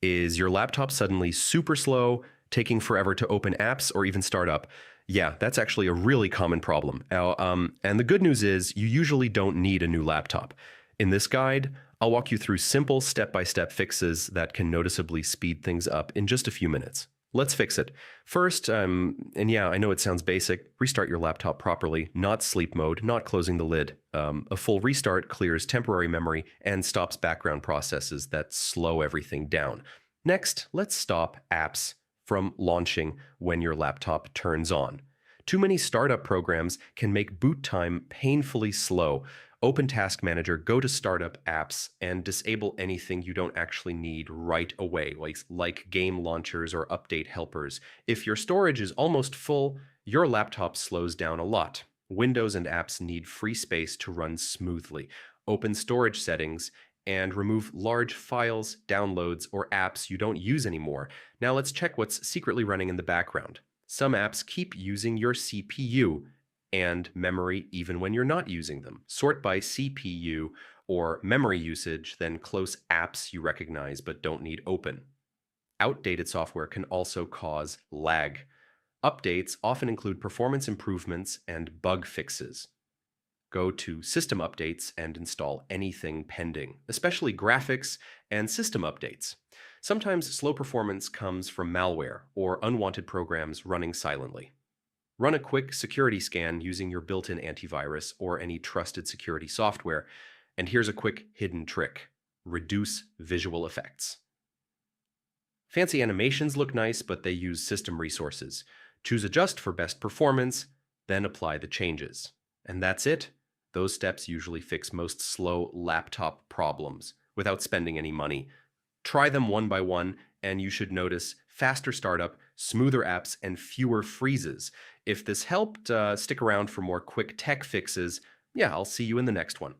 Is your laptop suddenly super slow, taking forever to open apps or even start up? Yeah, that's actually a really common problem. And the good news is you usually don't need a new laptop. In this guide, I'll walk you through simple step-by-step fixes that can noticeably speed things up in just a few minutes. Let's fix it. First, and yeah, I know it sounds basic, restart your laptop properly, not sleep mode, not closing the lid. A full restart clears temporary memory and stops background processes that slow everything down. Next, let's stop apps from launching when your laptop turns on. Too many startup programs can make boot time painfully slow. Open Task Manager, go to Startup Apps, and disable anything you don't actually need right away, like game launchers or update helpers. If your storage is almost full, your laptop slows down a lot. Windows and apps need free space to run smoothly. Open storage settings and remove large files, downloads, or apps you don't use anymore. Now let's check what's secretly running in the background. Some apps keep using your CPU and memory even when you're not using them. Sort by CPU or memory usage, then close apps you recognize but don't need open. Outdated software can also cause lag. Updates often include performance improvements and bug fixes. Go to System Updates and install anything pending, especially graphics and system updates. Sometimes slow performance comes from malware or unwanted programs running silently. Run a quick security scan using your built-in antivirus or any trusted security software. And here's a quick hidden trick: reduce visual effects. Fancy animations look nice, but they use system resources. Choose Adjust for best performance, then apply the changes. And that's it. Those steps usually fix most slow laptop problems without spending any money. Try them one by one, and you should notice faster startup, smoother apps, and fewer freezes. If this helped, stick around for more quick tech fixes. Yeah, I'll see you in the next one.